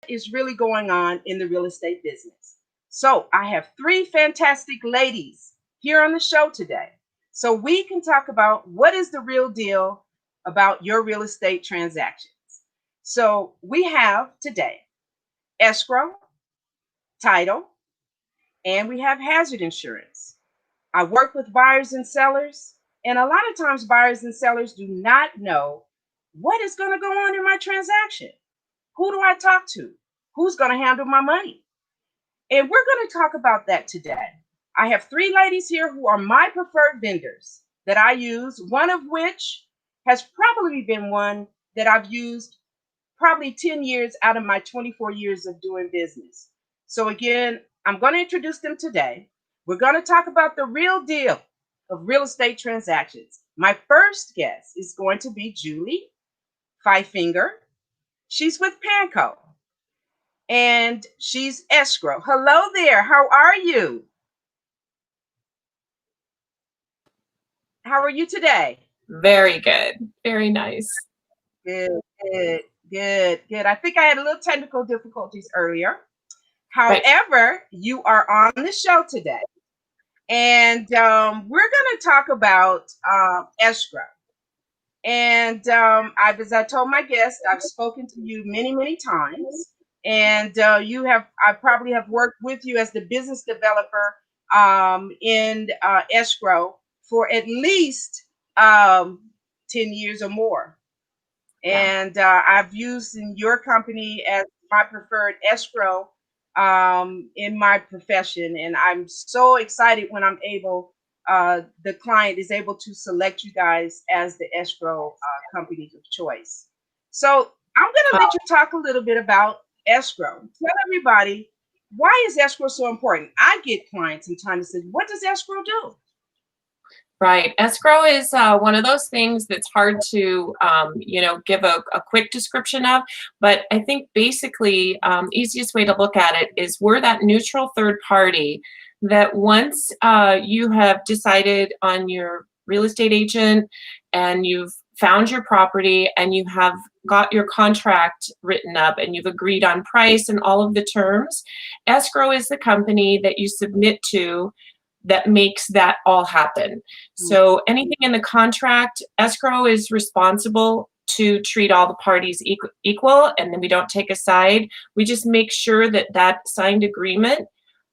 is really going on in the real estate business. So I have three fantastic ladies here on the show today. So we can talk about what is the real deal about your real estate transactions. So we have today escrow, title, and we have hazard insurance. I work with buyers and sellers, and a lot of times buyers and sellers do not know what is going to go on in my transaction. Who do I talk to? Who's going to handle my money? And we're going to talk about that today. I have three ladies here who are my preferred vendors that I use, one of which has probably been one that I've used probably 10 years out of my 24 years of doing business. So, again, I'm going to introduce them today. We're going to talk about the real deal of real estate transactions. My first guest is going to be Julie Pfaffinger. She's with Panco and she's escrow. Hello there. How are you? How are you today? Very good. Very nice. Good, good, good, good. I think I had a little technical difficulties earlier. Right. However, you are on the show today, and we're going to talk about escrow. And as I told my guests, I've spoken to you many, many times, and I probably have worked with you as the business developer in escrow for at least 10 years or more. And I've used in your company as my preferred escrow in my profession. And I'm so excited when the client is able to select you guys as the escrow company of choice. So I'm going to let you talk a little bit about escrow. Tell everybody, why is escrow so important? I get clients sometimes that say, what does escrow do? Right. Escrow is one of those things that's hard to, give a quick description of. But I think basically, easiest way to look at it is we're that neutral third party that once you have decided on your real estate agent and you've found your property and you have got your contract written up and you've agreed on price and all of the terms, escrow is the company that you submit to that makes that all happen. So anything in the contract, escrow is responsible to treat all the parties equal, and then we don't take a side. We just make sure that that signed agreement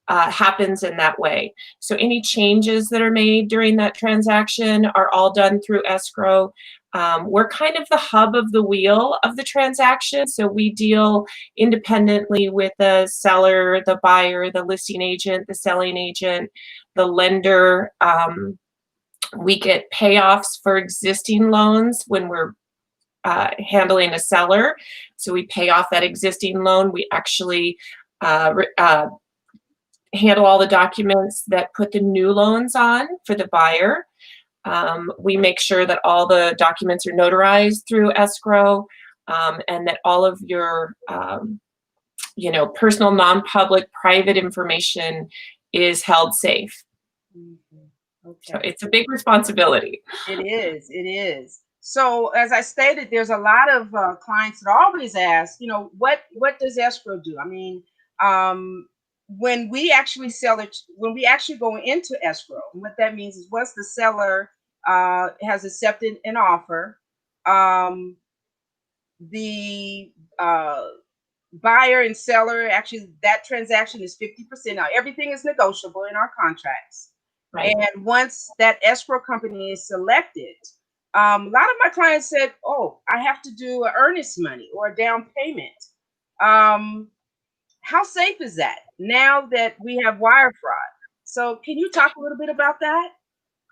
happens in that way. So any changes that are made during that transaction are all done through escrow. We're kind of the hub of the wheel of the transaction. So we deal independently with the seller, the buyer, the listing agent, the selling agent, the lender. We get payoffs for existing loans when we're handling a seller. So we pay off that existing loan. We actually handle all the documents that put the new loans on for the buyer. We make sure that all the documents are notarized through escrow, and that all of your personal, non-public, private information is held safe. Okay. So it's a big responsibility. It is. It is. So as I stated, there's a lot of clients that always ask, what does escrow do? I mean, when we actually sell it, when we actually go into escrow, what that means is once the seller has accepted an offer, the buyer and seller, actually that transaction is 50%. Now everything is negotiable in our contracts. Right. And once that escrow company is selected, a lot of my clients said, oh, I have to do an earnest money or a down payment. How safe is that now that we have wire fraud? So can you talk a little bit about that?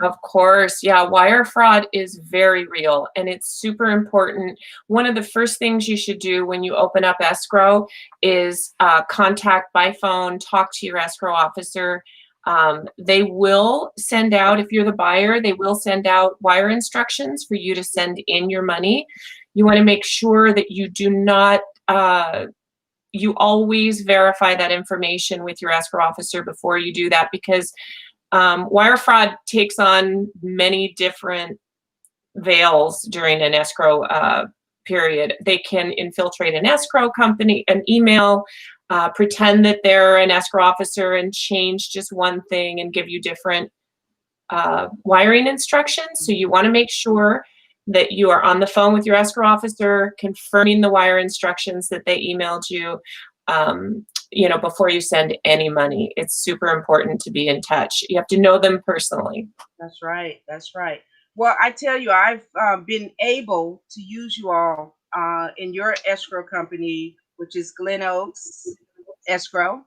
Of course. Yeah, wire fraud is very real and it's super important. One of the first things you should do when you open up escrow is contact by phone, talk to your escrow officer. They will send out, if you're the buyer, they will send out wire instructions for you to send in your money. You want to make sure that you do not, you always verify that information with your escrow officer before you do that, because wire fraud takes on many different veils during an escrow period. They can infiltrate an escrow company, an email, pretend that they're an escrow officer and change just one thing and give you different wiring instructions. So you want to make sure that you are on the phone with your escrow officer, confirming the wire instructions that they emailed you, before you send any money. It's super important to be in touch. You have to know them personally. That's right. That's right. Well, I tell you, I've been able to use you all in your escrow company, which is Glen Oaks Escrow,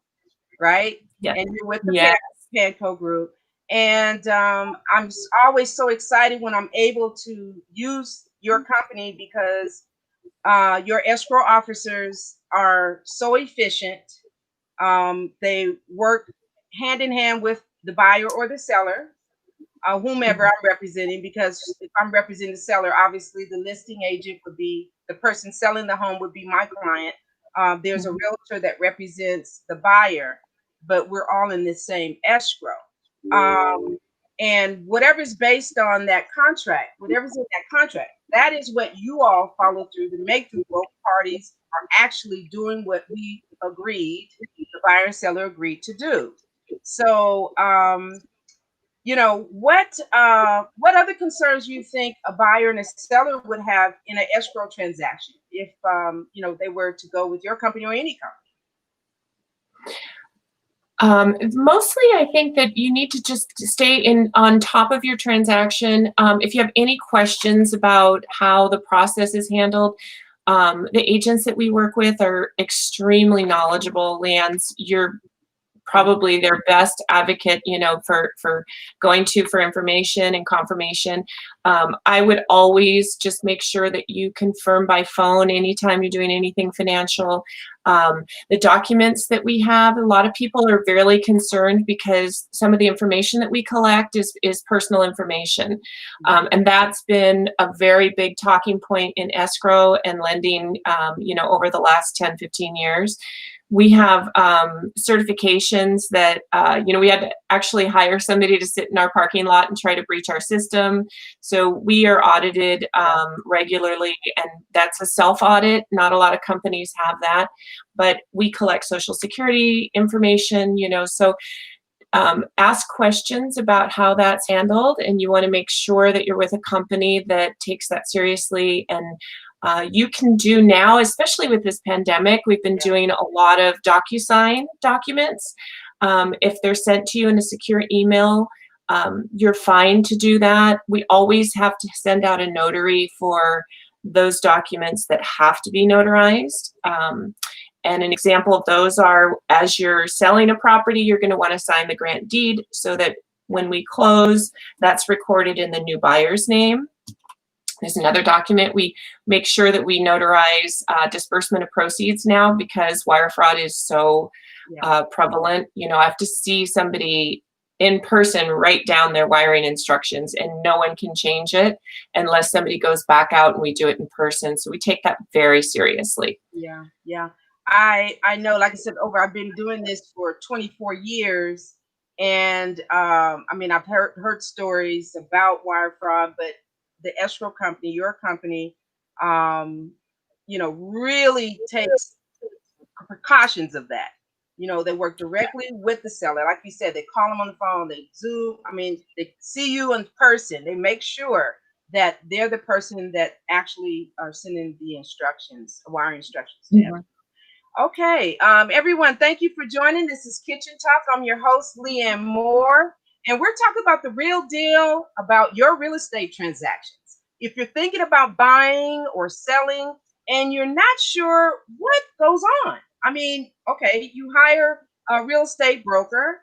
right? Yeah. And you're with the Yeah. Pangogroup. And I'm always so excited when I'm able to use your company because your escrow officers are so efficient. They work hand in hand with the buyer or the seller, whomever I'm representing, because if I'm representing the seller, obviously the listing agent would be the person selling the home, would be my client. There's a Mhm. realtor that represents the buyer, but we're all in the same escrow. Um, and whatever's based on that contract, whatever's in that contract, that is what you all follow through to make sure both parties are actually doing what we agreed, the buyer and seller agreed to do. So, what other concerns you think a buyer and a seller would have in an escrow transaction if they were to go with your company or any company? Mostly, I think that you need to just stay on top of your transaction. If you have any questions about how the process is handled, the agents that we work with are extremely knowledgeable. Leanne's, you're probably their best advocate, for going to for information and confirmation. I would always just make sure that you confirm by phone anytime you're doing anything financial. The documents that we have, a lot of people are very concerned because some of the information that we collect is personal information. And that's been a very big talking point in escrow and lending, over the last 10, 15 years. We have certifications that, we had to actually hire somebody to sit in our parking lot and try to breach our system. So we are audited regularly, and that's a self-audit. Not a lot of companies have that, but we collect Social Security information, so ask questions about how that's handled, and you want to make sure that you're with a company that takes that seriously. And you can do now, especially with this pandemic, we've been doing a lot of DocuSign documents. If they're sent to you in a secure email, you're fine to do that. We always have to send out a notary for those documents that have to be notarized. And an example of those are, as you're selling a property, you're going to want to sign the grant deed so that when we close, that's recorded in the new buyer's name. There's another document. We make sure that we notarize disbursement of proceeds now because wire fraud is so prevalent. I have to see somebody in person write down their wiring instructions, and no one can change it unless somebody goes back out and we do it in person. So we take that very seriously. Yeah, yeah. I know, like I said, I've been doing this for 24 years, and I've heard stories about wire fraud, but the escrow company, your company, really takes precautions of that. They work directly with the seller. Like you said, they call them on the phone, they Zoom. They see you in person. They make sure that they're the person that actually are sending the instructions, wiring instructions to them. Okay, everyone, thank you for joining. This is Kitchen Talk. I'm your host, Leanne Moore, and we're talking about the real deal about your real estate transactions. If you're thinking about buying or selling and you're not sure what goes on, okay, you hire a real estate broker.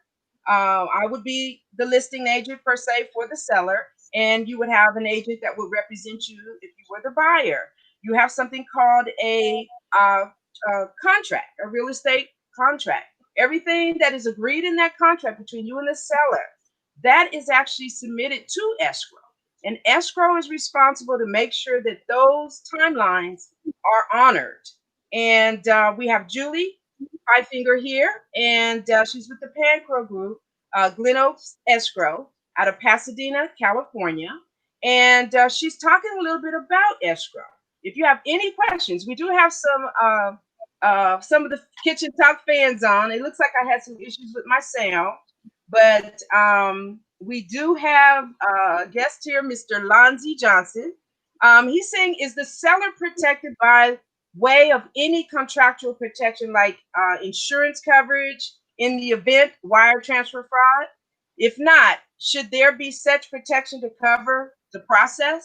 I would be the listing agent per se for the seller, and you would have an agent that would represent you if you were the buyer. You have something called a contract, a real estate contract. Everything that is agreed in that contract between you and the seller, that is actually submitted to escrow. And escrow is responsible to make sure that those timelines are honored. And we have Julie Pfaffinger here, and she's with the Pangogroup, Glen Oaks Escrow out of Pasadena, California. And she's talking a little bit about escrow. if you have any questions, we do have some of the Kitchen Talk fans on. It looks like I had some issues with my sound, but we do have a guest here, Mr. Lonzy Johnson. He's saying, is the seller protected by way of any contractual protection like insurance coverage in the event wire transfer fraud? If not, should there be such protection to cover the process?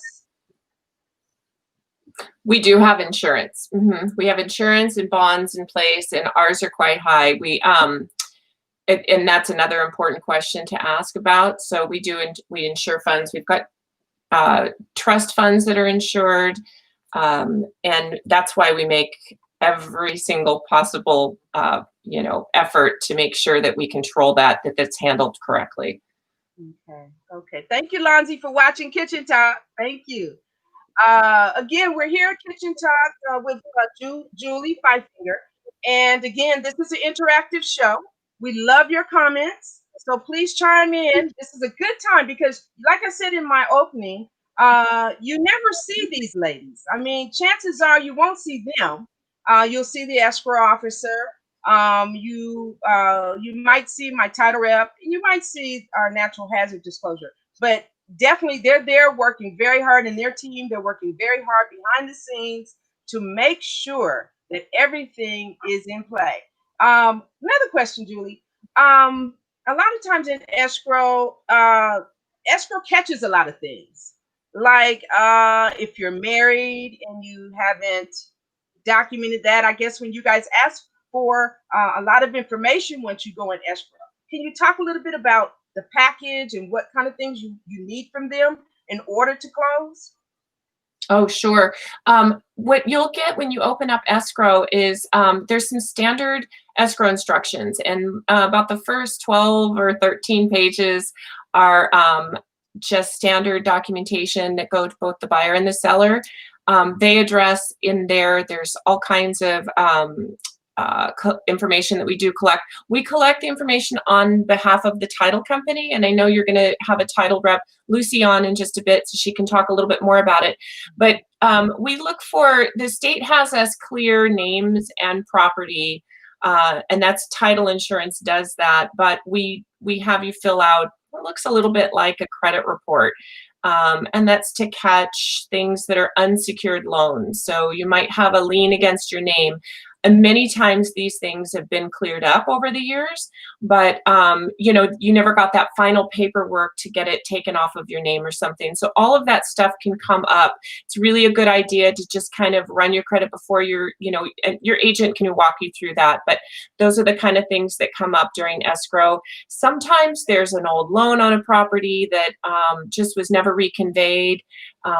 We do have insurance. We have insurance and bonds in place, and ours are quite high. And that's another important question to ask about. So we insure funds. We've got trust funds that are insured, and that's why we make every single possible effort to make sure that we control that's handled correctly. Okay. Thank you, Lonzy, for watching Kitchen Talk. Thank you. Again, we're here at Kitchen Talk with Julie Pfaffinger. And again, this is an interactive show. We love your comments. So please chime in. This is a good time because, like I said in my opening, you never see these ladies. I mean, chances are you won't see them. You'll see the escrow officer. You might see my title rep. You might see our natural hazard disclosure. But definitely they're there working very hard, and their team, they're working very hard behind the scenes to make sure that everything is in play. Another question, Julie. A lot of times in escrow, escrow catches a lot of things. Like if you're married and you haven't documented that, I guess when you guys ask for a lot of information once you go in escrow. Can you talk a little bit about the package and what kind of things you need from them in order to close? Oh, sure. What you'll get when you open up escrow is there's some standard escrow instructions, and about the first 12 or 13 pages are just standard documentation that go to both the buyer and the seller. They address in there's all kinds of information that we do collect. We collect the information on behalf of the title company, and I know you're going to have a title rep, Lucy, on in just a bit, so she can talk a little bit more about it. But we look for, the state has us clear names and property, and that's title insurance does that, but we have you fill out what looks a little bit like a credit report. And that's to catch things that are unsecured loans. So you might have a lien against your name. And many times these things have been cleared up over the years, but you never got that final paperwork to get it taken off of your name or something. So all of that stuff can come up. It's really a good idea to just kind of run your credit before your agent can walk you through that. But those are the kind of things that come up during escrow. Sometimes there's an old loan on a property that just was never reconveyed.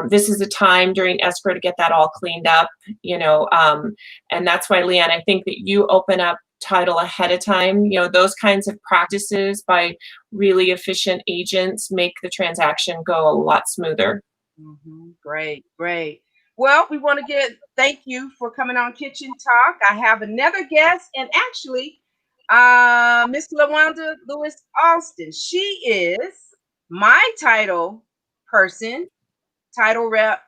This is a time during escrow to get that all cleaned up, and that's why, Leanne, I think that you open up title ahead of time. Those kinds of practices by really efficient agents make the transaction go a lot smoother. Great. Well, we want to thank you for coming on Kitchen Talk. I have another guest, and actually, Miss LaWanda Lewis Alston. She is my title person, title rep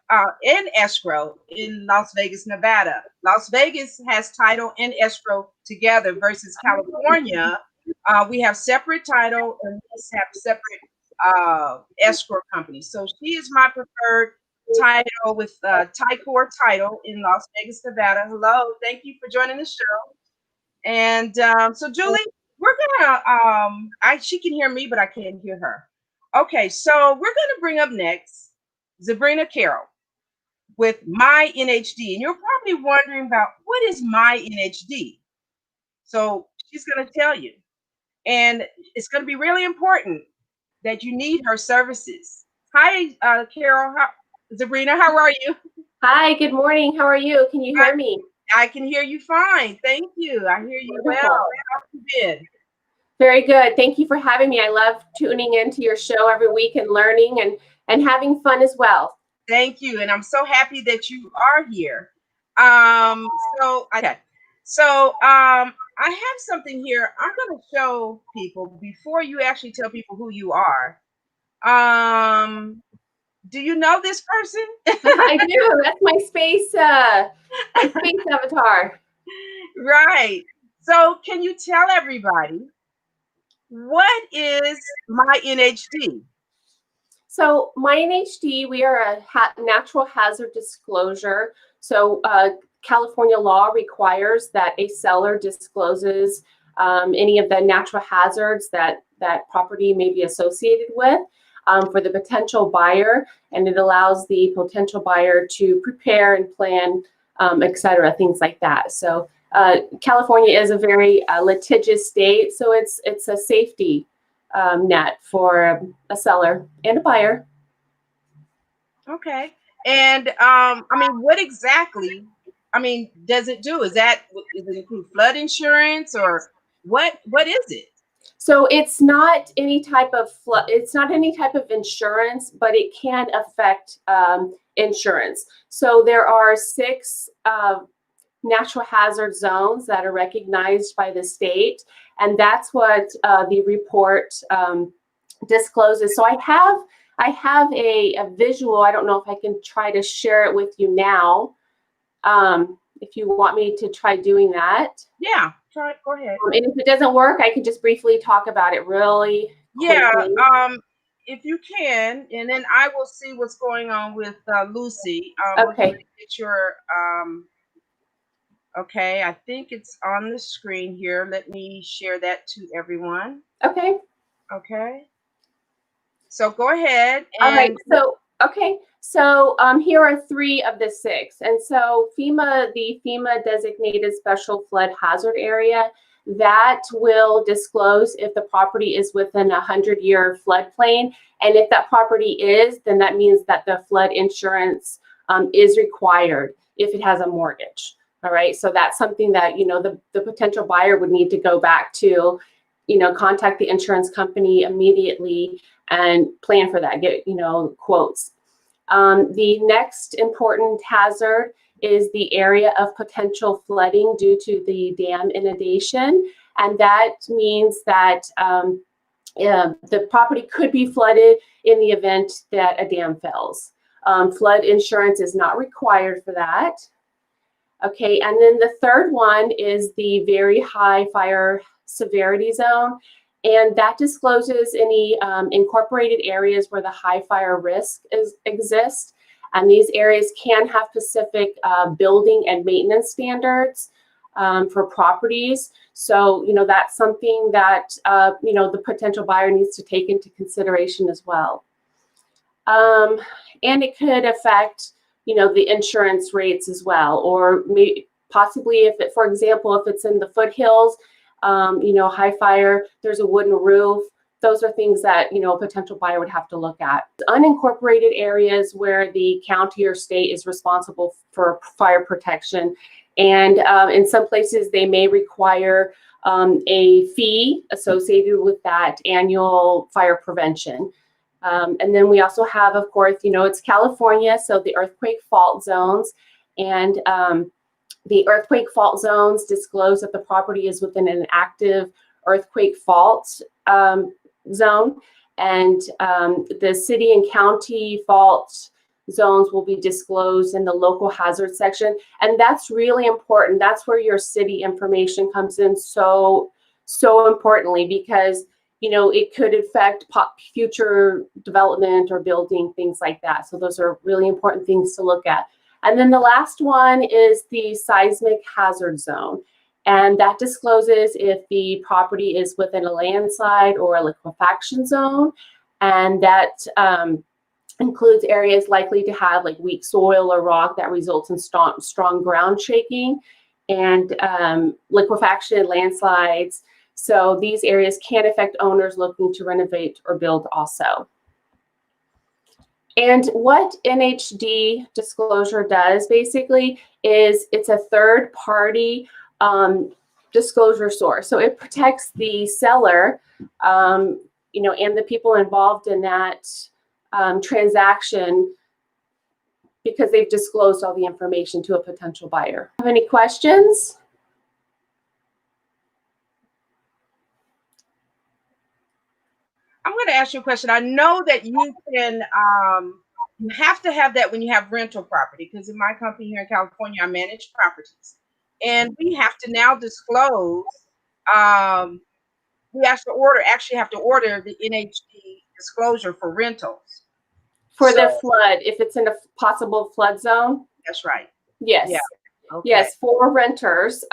in escrow in Las Vegas, Nevada. Las Vegas has title and escrow together versus California. We have separate title and we have separate escrow companies. So she is my preferred title with Tycor Title in Las Vegas, Nevada. Hello, thank you for joining the show. And so Julie, we're gonna she can hear me, but I can't hear her. Okay, so we're gonna bring up next Zabrina Carrol with MyNHD. And you're probably wondering about what is MyNHD. So she's going to tell you. And it's going to be really important that you need her services. Hi, Carol. Zabrina, how are you? Hi, good morning. How are you? Can you hear me? I can hear you fine. Thank you. I hear you well. How have you been? Very good. Thank you for having me. I love tuning into your show every week and learning and having fun as well. Thank you. And I'm so happy that you are here. So I have something here I'm going to show people before you actually tell people who you are. Do you know this person? I do. That's my space avatar. Right. So can you tell everybody what is MyNHD? So MyNHD, we are a natural hazard disclosure. So California law requires that a seller discloses any of the natural hazards that that property may be associated with for the potential buyer, and it allows the potential buyer to prepare and plan, et cetera, things like that. So California is a very litigious state, so it's a safety net for a seller and a buyer. Okay. And I mean, what exactly, I mean, does it do? Does it include flood insurance or what is it? So it's not any type of it's not any type of insurance, but it can affect insurance. So there are 6 natural hazard zones that are recognized by the state, and that's what the report discloses. So I have a visual. I don't know if I can try to share it with you now. If you want me to try doing that. Yeah, try it. Go ahead. And if it doesn't work, I can just briefly talk about it really Yeah, quickly. if you can, and then I will see what's going on with Lucy. We're Okay. gonna get your okay, I think it's on the screen here. Let me share that to everyone. Okay. Okay. So go ahead All right. and So, okay. So here are 3 of the 6. And so the FEMA designated special flood hazard area, that will disclose if the property is within a 100-year floodplain. And if that property is, then that means that the flood insurance is required if it has a mortgage. All right. So that's something that, you know, the potential buyer would need to go back to, you know, contact the insurance company immediately and plan for that, get, you know, quotes. The next important hazard is the area of potential flooding due to the dam inundation. And that means that the property could be flooded in the event that a dam fails. Flood insurance is not required for that. Okay, and then the third one is the very high fire severity zone. And that discloses any incorporated areas where the high fire risk exists. And these areas can have specific building and maintenance standards for properties. So, you know, that's something that, you know, the potential buyer needs to take into consideration as well. And it could affect, you know, the insurance rates as well, or maybe possibly if it, for example, if it's in the foothills, you know, high fire, there's a wooden roof. Those are things that, you know, a potential buyer would have to look at. Unincorporated areas where the county or state is responsible for fire protection. And in some places, they may require a fee associated with that annual fire prevention. And then we also have, of course, you know, it's California, so the earthquake fault zones. And the earthquake fault zones disclose that the property is within an active earthquake fault zone. And the city and county fault zones will be disclosed in the local hazard section. And that's really important. That's where your city information comes in so importantly, because, you know, it could affect future development or building, things like that. So those are really important things to look at. And then the last one is the seismic hazard zone. And that discloses if the property is within a landslide or a liquefaction zone. And that includes areas likely to have like weak soil or rock that results in strong ground shaking and liquefaction and landslides. So these areas can affect owners looking to renovate or build also. And what NHD disclosure does basically is it's a third party disclosure source. So it protects the seller, you know, and the people involved in that transaction because they've disclosed all the information to a potential buyer. Have any questions? I'm going to ask you a question. I know that you can You have to have that when you have rental property, because in my company here in California, I manage properties, and we have to now disclose. Um, we actually have to order the NHD disclosure for rentals. For So the flood, if it's in a possible flood zone, that's right. yes. Yeah. Okay. Yes, for renters,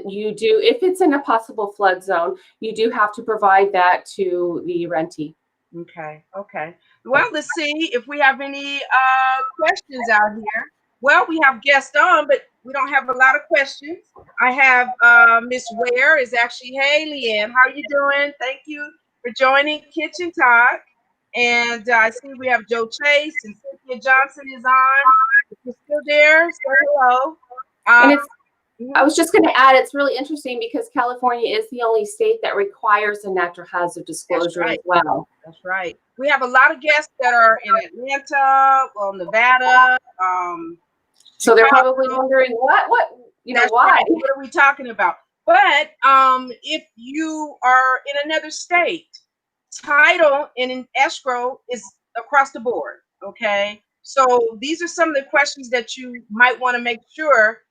you do, if it's in a possible flood zone, you do have to provide that to the rentee. Okay. Okay. Well, let's see if we have any questions out here. Well, we have guests on, but we don't have a lot of questions. I have Miss Ware is actually, hey Leanne, how are you doing? Thank you for joining Kitchen Talk. And I see we have Joe Chase and Cynthia Johnson is on. If you're still there, say hello. And it's, I mhm. was just going to add, it's really interesting because California is the only state that requires a natural hazard disclosure That's right. as well. That's right. We have a lot of guests that are in Atlanta, well, Nevada, So they're Chicago. probably wondering That's why? right. What are we talking about? But if you are in another state, title and in escrow is across the board. Okay. So these are some of the questions that you might want to make sure.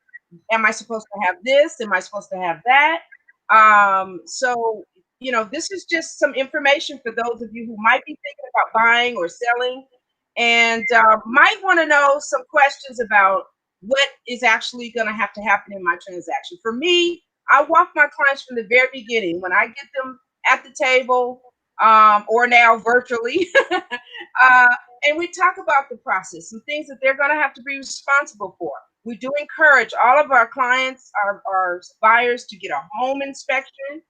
Am I supposed to have this? Am I supposed to have that? So, this is just some information for those of you who might be thinking about buying or selling and might want to know some questions about what is actually going to have to happen in my transaction. For me, I walk my clients from the very beginning when I get them at the table or now virtually. uh, and we talk about the process, some things that they're going to have to be responsible for. We do encourage all of our clients, our buyers, to get a home inspection.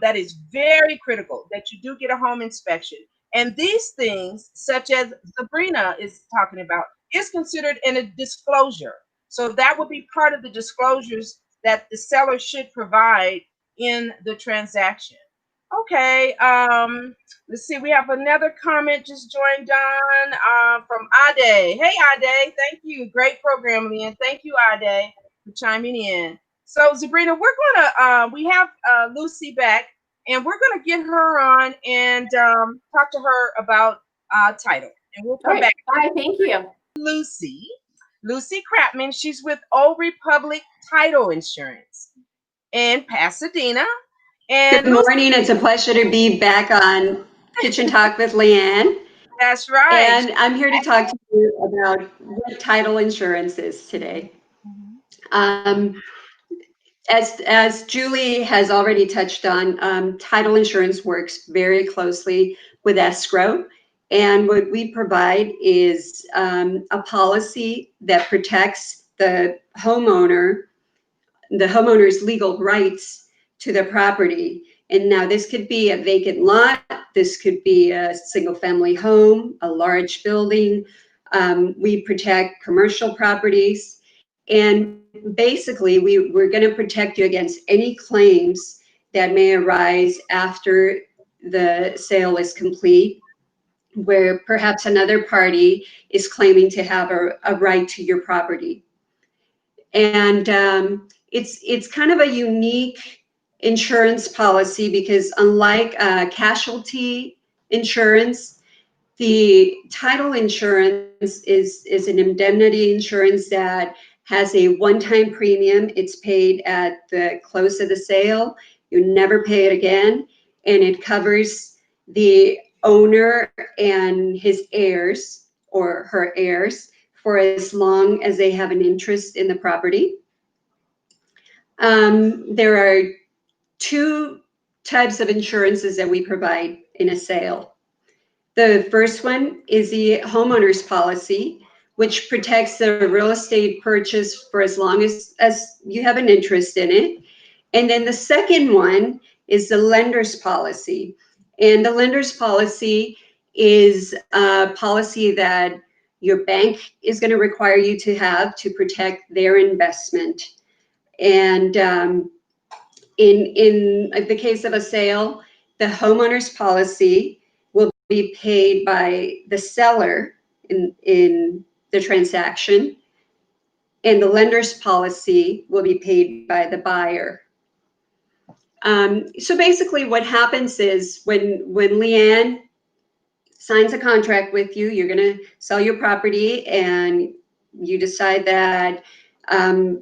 That is very critical that you do get a home inspection. And these things, such as Zabrina is talking about, is considered in a disclosure. So that would be part of the disclosures that the seller should provide in the transaction. Okay, let's see. We have another comment just joined on from Ade. Hey, Ade, thank you. Great program, Leanne. Thank you, Ade, for chiming in. So, Zabrina, we have Lucy back, and we're gonna get her on and talk to her about title, and we'll All come right. back. Bye. Thank you. Lucy Krappman. She's with Old Republic Title Insurance in Pasadena. And Good Lucy, morning. It's a pleasure to be back on Kitchen Talk with Leanne. that's right. And I'm here to talk to you about what title insurance is today. Mhm. As Julie has already touched on, title insurance works very closely with escrow. And what we provide is a policy that protects the homeowner's legal rights to the property. And now this could be a vacant lot, this could be a single family home, a large building. We protect commercial properties. And basically, we're going to protect you against any claims that may arise after the sale is complete, where perhaps another party is claiming to have a right to your property. And it's kind of a unique insurance policy because unlike casualty insurance, the title insurance is an indemnity insurance that has a one-time premium. It's paid at the close of the sale. You never pay it again, and it covers the owner and his heirs or her heirs for as long as they have an interest in the property. There are two types of insurances that we provide in a sale. The first one is the homeowner's policy, which protects the real estate purchase for as long as you have an interest in it. And then the second one is the lender's policy. And the lender's policy is a policy that your bank is going to require you to have to protect their investment. And in the case of a sale, the homeowner's policy will be paid by the seller in the transaction, and the lender's policy will be paid by the buyer. So basically what happens is when Leanne signs a contract with you. You're going to sell your property, and you decide that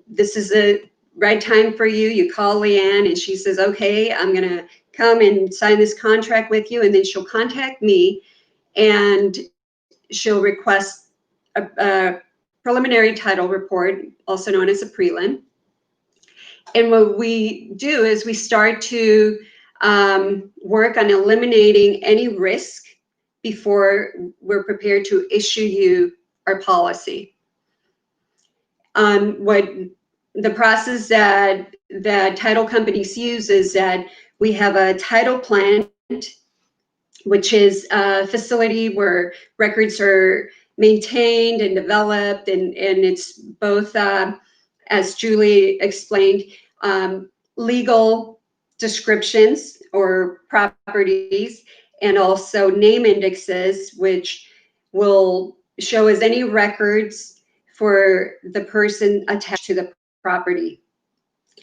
this is the right time for you. You call Leanne, and she says, okay, I'm going to come and sign this contract with you. And then she'll contact me, and she'll request a preliminary title report, also known as a prelim. And what we do is we start to work on eliminating any risk before we're prepared to issue you our policy. What the process that title companies use is that we have a title plant, which is a facility where records are maintained and developed, and it's both, as Julie explained, legal descriptions or properties, and also name indexes, which will show as any records for the person attached to the property.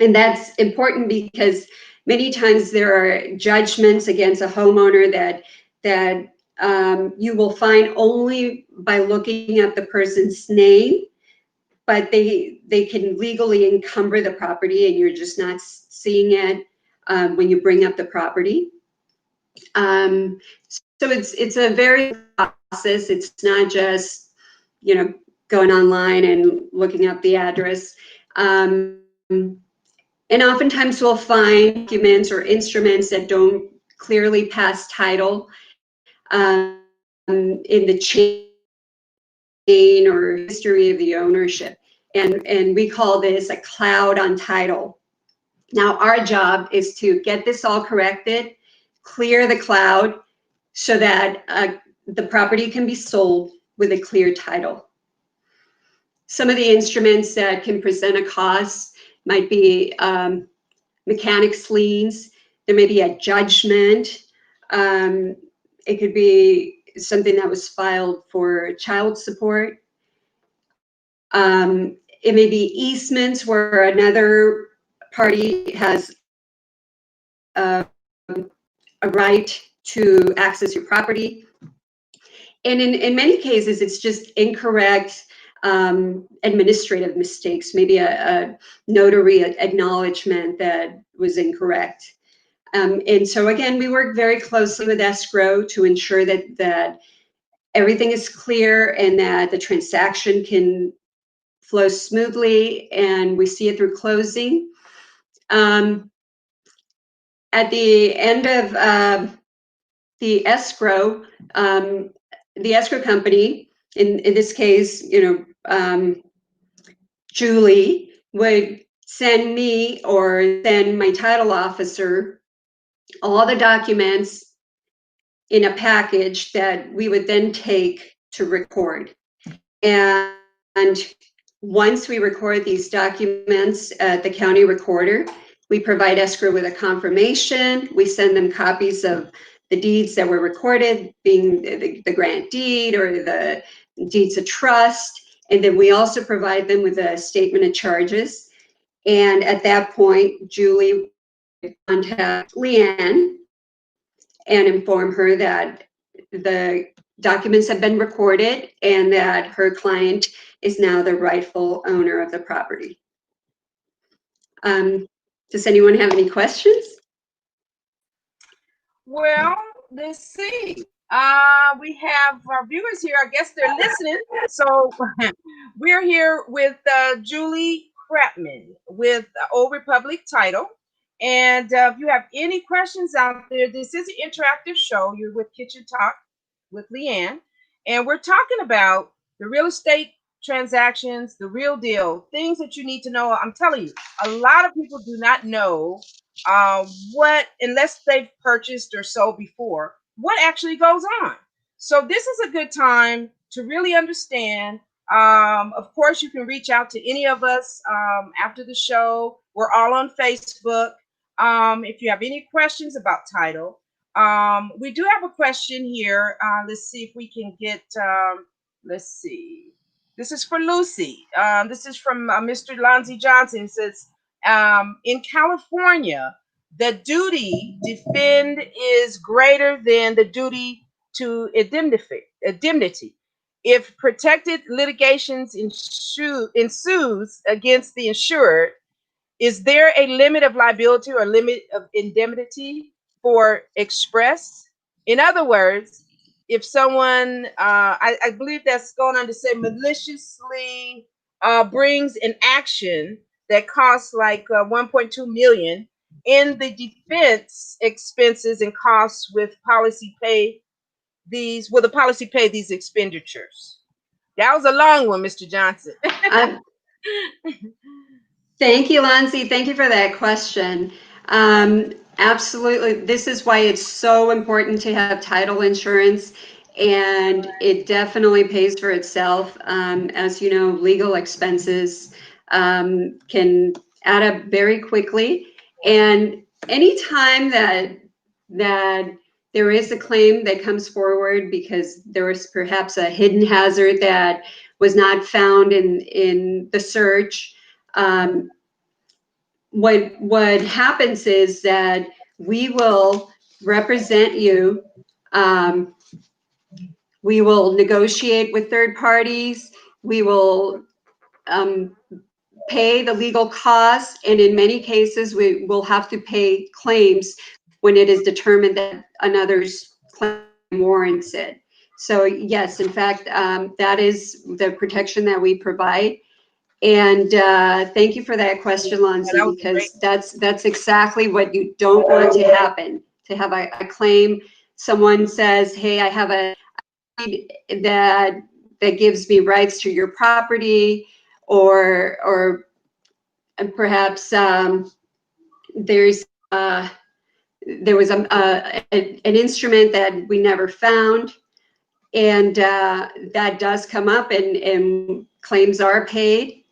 And that's important because many times there are judgments against a homeowner that you will find only by looking at the person's name, but they can legally encumber the property, and you're just not seeing it when you bring up the property. So it's a very process. It's not just, you know, going online and looking up the address. And oftentimes we'll find documents or instruments that don't clearly pass title in the chain or history of the ownership. And we call this a cloud on title. Now, our job is to get this all corrected, clear the cloud so that the property can be sold with a clear title. Some of the instruments that can present a cost might be mechanics liens. There may be a judgment. It could be something that was filed for child support. It may be easements where another party has a right to access your property. And in many cases, it's just incorrect administrative mistakes, maybe a notary acknowledgement that was incorrect. And so again, we work very closely with Escrow to ensure that everything is clear and that the transaction can flow smoothly, and we see it through closing. At the end of the escrow company, in this case, Julie would send me or send my title officer all the documents in a package that we would then take to record. And once we record these documents at the county recorder, we provide Escrow with a confirmation. We send them copies of the deeds that were recorded, being the grant deed or the deeds of trust. And then we also provide them with a statement of charges. And at that point, Julie would contact Leanne and inform her that the documents have been recorded and that her client is now the rightful owner of the property. Does anyone have any questions? Well, let's see. We have our viewers here. I guess they're listening. So we're here with Julie Krappman with Old Republic Title. And if you have any questions out there, this is an interactive show. You're with Kitchen Talk with Leanne. And we're talking about the real estate transactions, the real deal, things that you need to know. I'm telling you, a lot of people do not know what, unless they've purchased or sold before, what actually goes on. So this is a good time to really understand. Of course, you can reach out to any of us after the show. We're all on Facebook. If you have any questions about title, we do have a question here. Let's see if we can get, let's see. This is for Lucy. This is from Mr. Lonzy Johnson. It says, in California, the duty defend is greater than the duty to indemnity. If protected litigations ensues against the insured, is there a limit of liability or limit of indemnity for express? In other words, if someone, I believe that's going on to say maliciously brings an action that costs like 1.2 million, in the defense expenses and costs with policy pay these, will the policy pay these expenditures? That was a long one, Mr. Johnson. Thank you, Lonzi. Thank you for that question. Absolutely. This is why it's so important to have title insurance, and it definitely pays for itself. As you know, legal expenses can add up very quickly. And anytime that there is a claim that comes forward because there was perhaps a hidden hazard that was not found in the search, what happens is that we will represent you. We will negotiate with third parties. We will pay the legal costs, and in many cases, we will have to pay claims when it is determined that another's claim warrants it. So yes, in fact, that is the protection that we provide. And thank you for that question, Lonzi, because that's exactly what you don't want to happen. To have a claim, someone says, "Hey, I have a that gives me rights to your property," or perhaps there was an instrument that we never found, and that does come up, and claims are paid.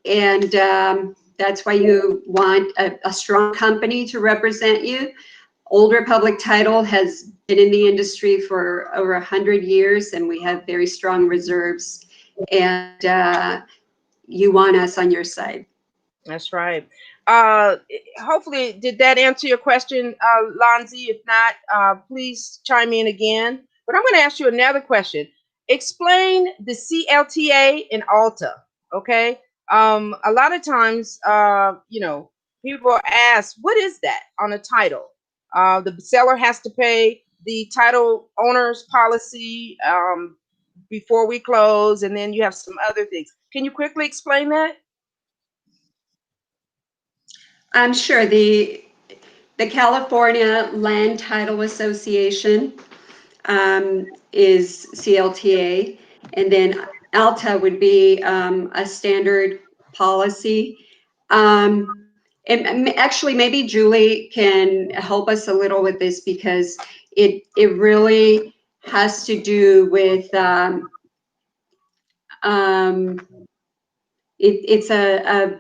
And that's why you want a strong company to represent you. Old Republic Title has been in the industry for over 100 years, and we have very strong reserves. And you want us on your side. That's right. Hopefully, did that answer your question, Lonzi? If not, please chime in again. But I'm going to ask you another question. Explain the CLTA and ALTA. Okay. A lot of times, people ask, what is that on a title? The seller has to pay the title owner's policy before we close, and then you have some other things. Can you quickly explain that? I'm sure the California Land Title Association is CLTA, and then ALTA would be a standard policy. And actually, maybe Julie can help us a little with this, because it really has to do with it's a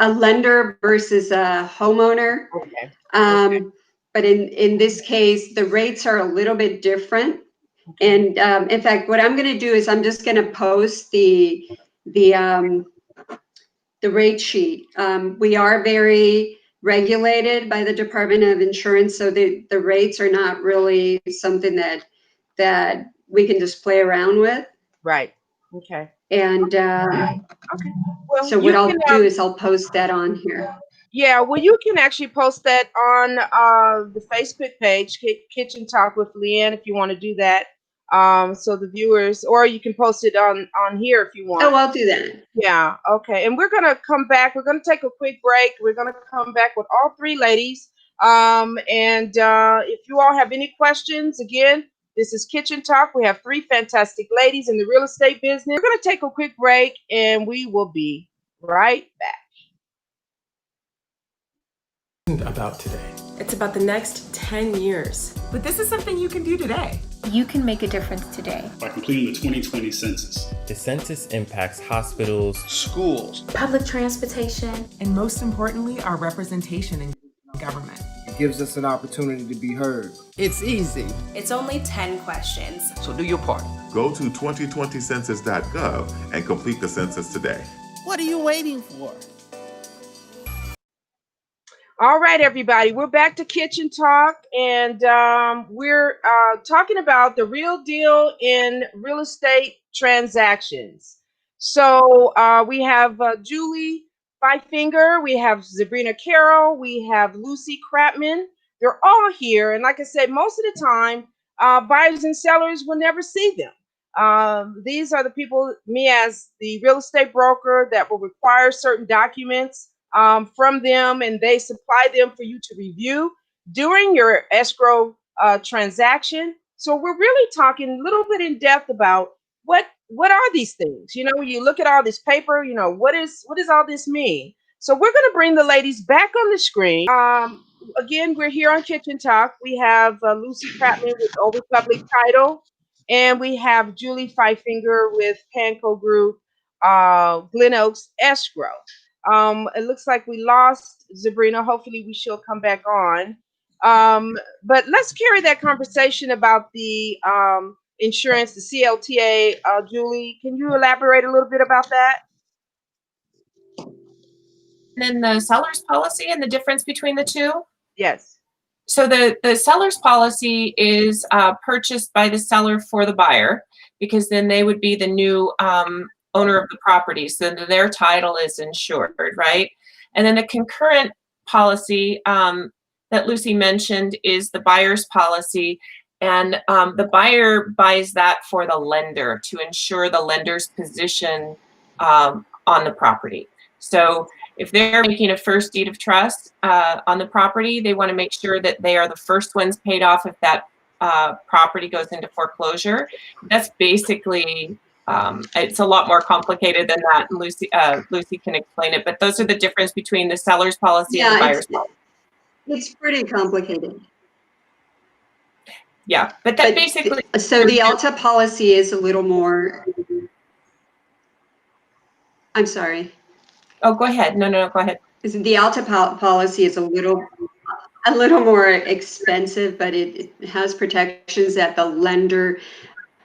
lender versus a homeowner. Okay. But in this case, the rates are a little bit different. And in fact, what I'm going to do is I'm just going to post the rate sheet. We are very regulated by the Department of Insurance, so the rates are not really something that we can just play around with. Right. Okay. And Okay. Well, so what I'll do is I'll post that on here. Yeah, well, you can actually post that on the Facebook page, Kitchen Talk with Leanne, if you want to do that. So the viewers, or you can post it on here if you want. Oh, I'll do that. Yeah, okay. And we're going to come back. We're going to take a quick break. We're going to come back with all three ladies. And if you all have any questions, again, this is Kitchen Talk. We have three fantastic ladies in the real estate business. We're going to take a quick break, and we will be right back. About today. It's about the next 10 years. But this is something you can do today. You can make a difference today. By completing the 2020 census. The census impacts hospitals, schools, public transportation, and most importantly, our representation in government. It gives us an opportunity to be heard. It's easy. It's only 10 questions. So do your part. Go to 2020census.gov and complete the census today. What are you waiting for? All right, everybody, we're back to Kitchen Talk, and we're talking about the real deal in real estate transactions. So we have Julie Pfaffinger, we have Zabrina Carrol, we have Lucy Krappman. They're all here, and like I said, most of the time, buyers and sellers will never see them. These are the people, me as the real estate broker, that will require certain documents from them, and they supply them for you to review during your escrow transaction. So we're really talking a little bit in depth about what are these things. You know, you look at all this paper. You know, what does all this mean? So we're going to bring the ladies back on the screen. Again, we're here on Kitchen Talk. We have Lucy Krappman with Old Republic Title, and we have Julie Pfaffinger with Pangogroup, Glen Oaks Escrow. It looks like we lost Zabrina. Hopefully, she'll come back on. But let's carry that conversation about the insurance, the CLTA. Julie, can you elaborate a little bit about that? And then the seller's policy and the difference between the two? Yes. So the seller's policy is purchased by the seller for the buyer, because then they would be the new owner of the property. So their title is insured, right? And then the concurrent policy that Lucy mentioned is the buyer's policy. And the buyer buys that for the lender to ensure the lender's position on the property. So if they're making a first deed of trust on the property, they want to make sure that they are the first ones paid off if that property goes into foreclosure. That's basically, it's a lot more complicated than that. And Lucy can explain it, but those are the difference between the seller's policy and the buyer's policy. It's pretty complicated. Yeah, but that basically. So the Alta policy is a little more, I'm sorry. Oh, go ahead. No, go ahead. The Alta policy is a little more expensive, but it has protections that the lender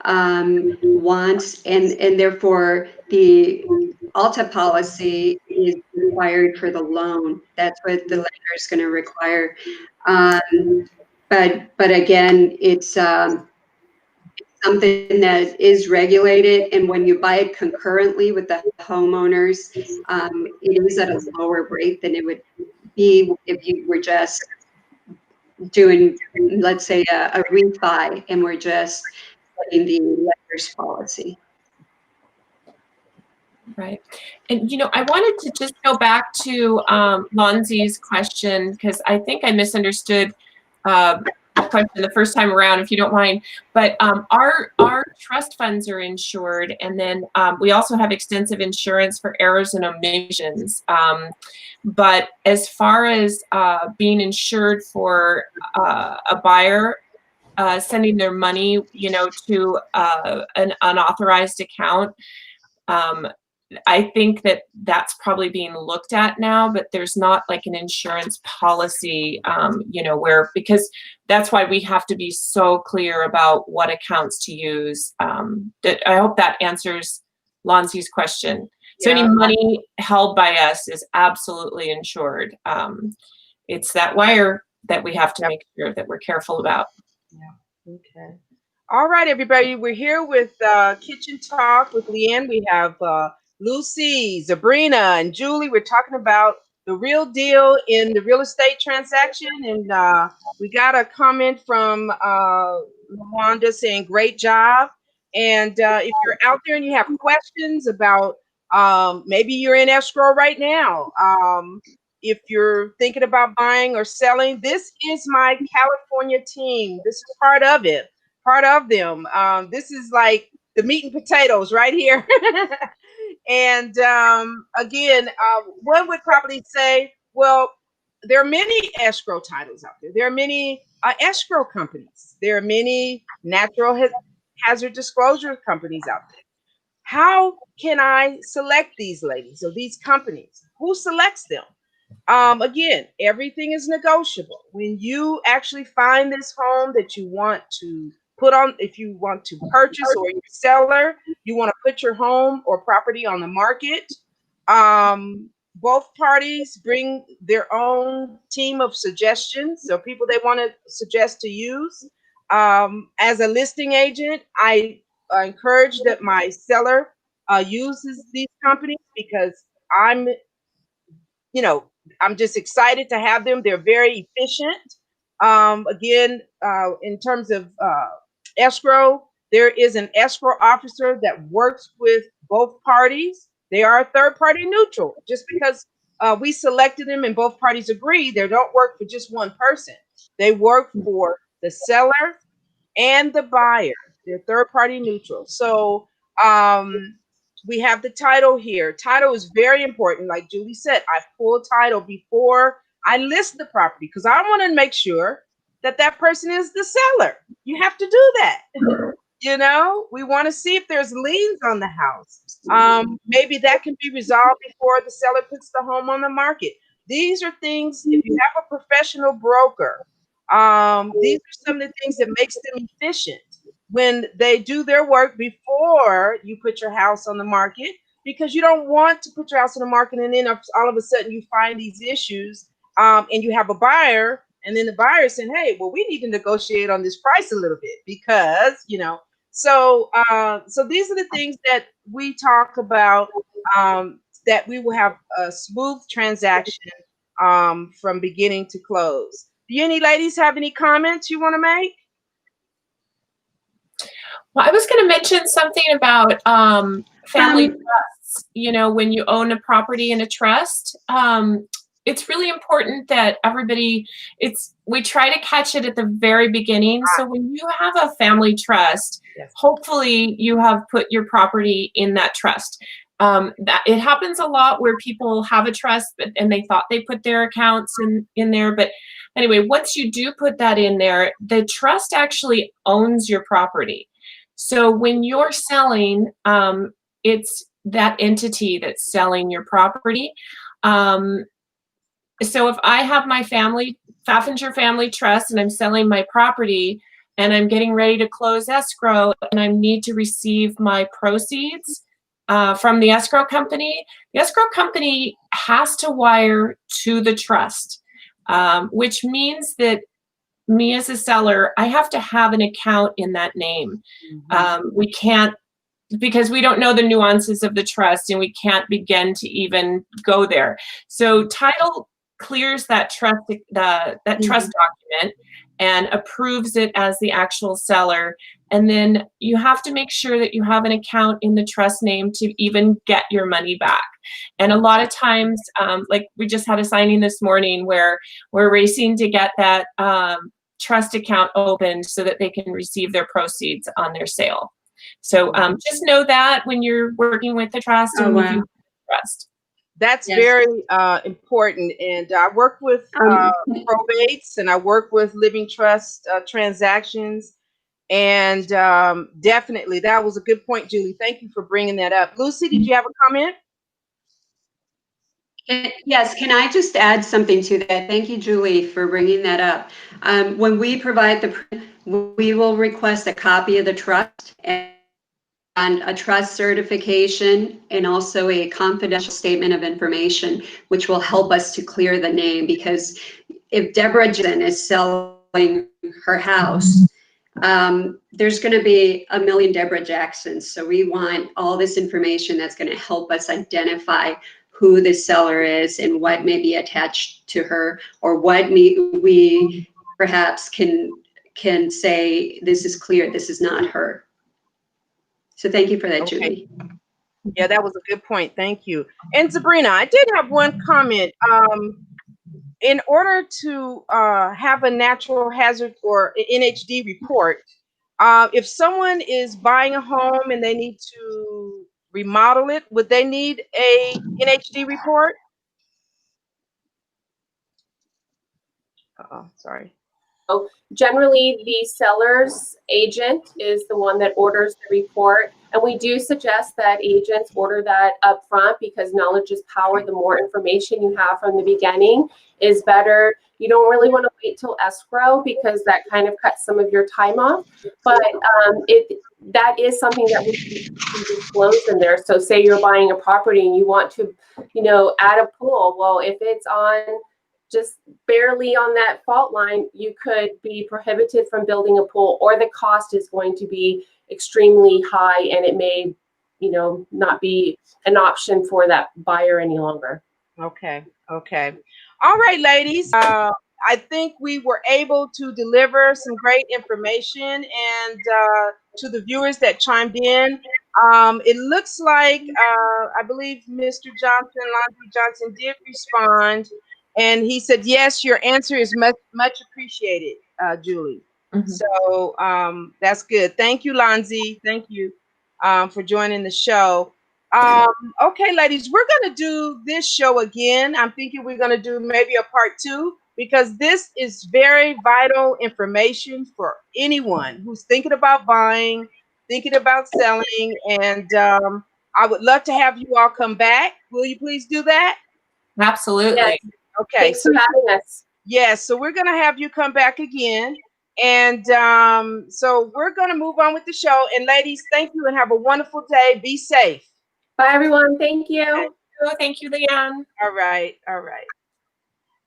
wants, and therefore the Alta policy is required for the loan. That's what the lender is going to require. But again, it's something that is regulated, and when you buy it concurrently with the homeowners, it is at a lower rate than it would be if you were just doing, let's say, a refi, and we're just putting the lender's policy. Right. And, you know, I wanted to just go back to Lonzi's question, because I think I misunderstood the question the first time around, if you don't mind. But our trust funds are insured, and then we also have extensive insurance for errors and omissions. But as far as being insured for a buyer sending their money, you know, to an unauthorized account, I think that that's probably being looked at now, but there's not like an insurance policy, you know, because that's why we have to be so clear about what accounts to use. I hope that answers Lonzi's question. So any money held by us is absolutely insured. It's that wire that we have to make sure that we're careful about. Yeah. Okay. All right, everybody. We're here with Kitchen Talk with Leanne. We have Lucy, Zabrina, and Julie. We're talking about the real deal in the real estate transaction. And we got a comment from Wanda saying, great job. And if you're out there and you have questions about maybe you're in escrow right now, if you're thinking about buying or selling, this is my California team. This is part of it, part of them. This is like the meat and potatoes right here. And again, one would probably say, well, there are many escrow titles out there. There are many escrow companies. There are many natural hazard disclosure companies out there. How can I select these ladies or these companies? Who selects them? Again, everything is negotiable. When you actually find this home that you want to put on, if you want to purchase, or you're a seller, you want to put your home or property on the market, both parties bring their own team of suggestions, so people they want to suggest to use. As a listing agent, I encourage that my seller uses these companies because I'm, you know, I'm just excited to have them. They're very efficient. Again, in terms of escrow, there is an escrow officer that works with both parties. They are third party neutral. Just because we selected them and both parties agree, they don't work for just one person. They work for the seller and the buyer. They're third party neutral. So we have the title here. Title is very important. Like Julie said, I pull title before I list the property because I want to make sure that that person is the seller. You have to do that. You know, we want to see if there's liens on the house. Maybe that can be resolved before the seller puts the home on the market. These are things, if you have a professional broker, these are some of the things that makes them efficient when they do their work before you put your house on the market, because you don't want to put your house on the market and then all of a sudden you find these issues, and you have a buyer and then the buyer is saying, hey, well, we need to negotiate on this price a little bit because, you know, so these are the things that we talk about, that we will have a smooth transaction from beginning to close. Do any ladies have any comments you want to make? Well, I was going to mention something about family trusts. You know, when you own a property in a trust, it's really important that everybody, we try to catch it at the very beginning. So when you have a family trust, Yes. hopefully you have put your property in that trust. That it happens a lot where people have a trust and they thought they put their accounts in there. But anyway, once you do put that in there, the trust actually owns your property. So when you're selling, it's that entity that's selling your property. So if I have my Pfaffinger Family Trust, and I'm selling my property and I'm getting ready to close escrow and I need to receive my proceeds from the escrow company has to wire to the trust, which means that me as a seller, I have to have an account in that name. We can't, because we don't know the nuances of the trust and we can't begin to even go there. So title clears that trust, trust document and approves it as the actual seller. And then you have to make sure that you have an account in the trust name to even get your money back. And a lot of times, like we just had a signing this morning where we're racing to get that trust account opened so that they can receive their proceeds on their sale. So just know that when you're working with the trust and with you trust. That's very important. And I work with probates and I work with living trust transactions. And definitely, that was a good point, Julie. Thank you for bringing that up. Lucy, did you have a comment? Yes, can I just add something to that? Thank you, Julie, for bringing that up. When we provide we will request a copy of the trust and a trust certification and also a confidential statement of information, which will help us to clear the name. Because if Deborah Jackson is selling her house, there's going to be a million Deborah Jacksons. So we want all this information that's going to help us identify who the seller is and what may be attached to her, or what we perhaps can say, this is clear, this is not her. So thank you for that, Julie. Yeah, that was a good point. Thank you. And Zabrina, I did have one comment. In order to have a natural hazard or NHD report, if someone is buying a home and they need to remodel it, would they need a NHD report? Sorry. So generally, the seller's agent is the one that orders the report. And we do suggest that agents order that up front because knowledge is power. The more information you have from the beginning is better. You don't really want to wait till escrow because that kind of cuts some of your time off. But that is something that we can disclose in there. So say you're buying a property and you want to, add a pool. Well, if it's on just barely on that fault line, you could be prohibited from building a pool, or the cost is going to be extremely high and it may, not be an option for that buyer any longer. Okay. All right, ladies. I think we were able to deliver some great information and to the viewers that chimed in. It looks like I believe Mr. Johnson, Lonzy Johnson, did respond, and he said, "Yes, your answer is much appreciated, Julie." So that's good. Thank you, Lonzy. Thank you for joining the show. Okay, ladies, we're going to do this show again. I'm thinking we're going to do maybe a part 2 because this is very vital information for anyone who's thinking about buying, thinking about selling, and I would love to have you all come back. Will you please do that? Absolutely. Yes. Okay. Thanks for having us. Yes, so we're going to have you come back again. And so we're going to move on with the show. And ladies, thank you and have a wonderful day. Be safe. Bye, everyone. Thank you. Thank you, Leanne. All right.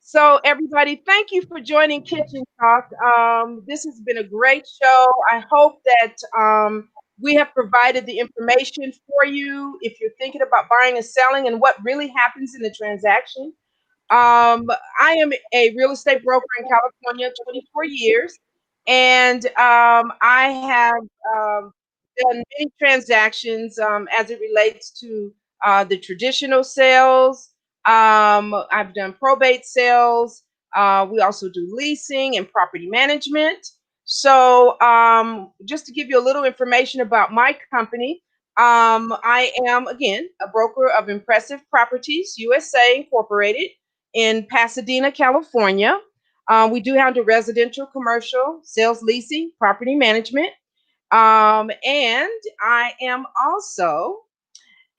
So everybody, thank you for joining Kitchen Talk. This has been a great show. I hope that we have provided the information for you if you're thinking about buying and selling and what really happens in the transaction. I am a real estate broker in California, 24 years, and I have done many transactions as it relates to the traditional sales. I've done probate sales. We also do leasing and property management. So, just to give you a little information about my company, I am, again, a broker of Impressive Properties USA Incorporated in Pasadena, California. We do handle residential, commercial, sales, leasing, property management. And I am also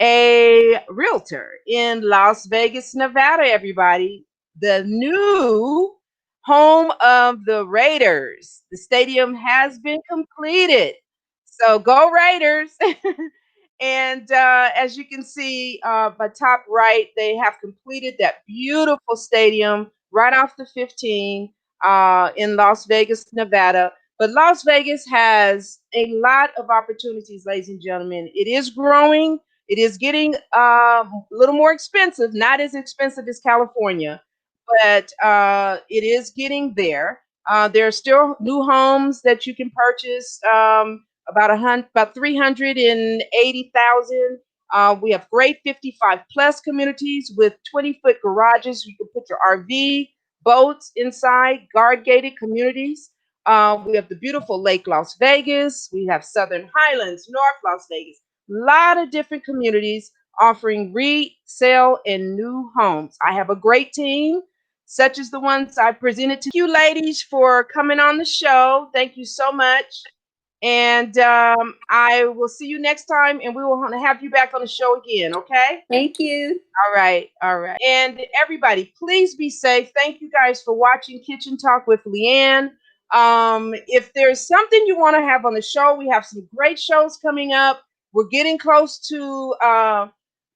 a realtor in Las Vegas, Nevada, everybody. The new home of the Raiders. The stadium has been completed. So go Raiders. And as you can see by top right, they have completed that beautiful stadium right off the 15 in Las Vegas, Nevada. But Las Vegas has a lot of opportunities, ladies and gentlemen. It is growing. It is getting a little more expensive, not as expensive as California, but it is getting there. There are still new homes that you can purchase. About 380,000. We have great 55 plus communities with 20-foot garages. You can put your RV, boats inside, guard gated communities. We have the beautiful Lake Las Vegas. We have Southern Highlands, North Las Vegas. A lot of different communities offering resale and new homes. I have a great team, such as the ones I presented to you ladies for coming on the show. Thank you so much. And I will see you next time, and we will have you back on the show again, okay? Thank you. All right. And everybody, please be safe. Thank you guys for watching Kitchen Talk with Leanne. If there's something you want to have on the show, we have some great shows coming up. We're getting close to,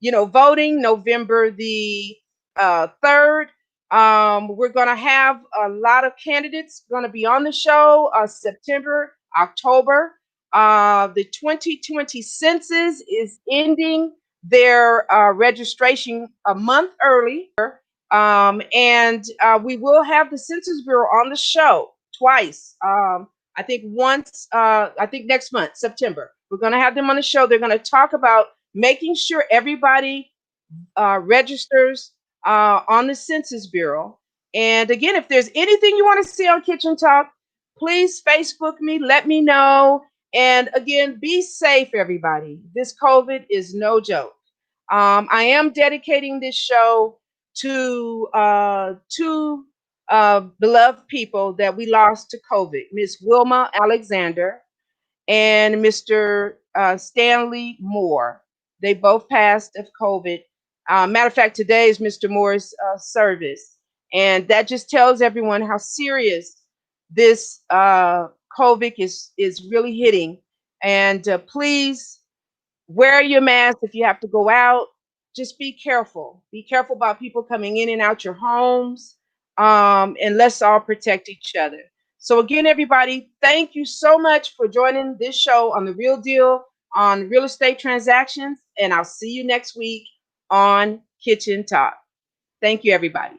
voting November the 3rd. We're going to have a lot of candidates going to be on the show September, October. The 2020 census is ending their registration a month early. And we will have the Census Bureau on the show twice. I think once, I think next month, September. We're going to have them on the show. They're going to talk about making sure everybody registers on the Census Bureau. And again, if there's anything you want to see on Kitchen Talk, please Facebook me, let me know. And again, be safe, everybody. This COVID is no joke. I am dedicating this show to two beloved people that we lost to COVID, Miss Wilma Alexander and Mr. Stanley Moore. They both passed of COVID. Matter of fact, today is Mr. Moore's service. And that just tells everyone how serious this COVID is really hitting. And please wear your mask if you have to go out. Just be careful. Be careful about people coming in and out your homes. And let's all protect each other. So again, everybody, thank you so much for joining this show on The Real Deal on real estate transactions. And I'll see you next week on Kitchen Talk. Thank you, everybody.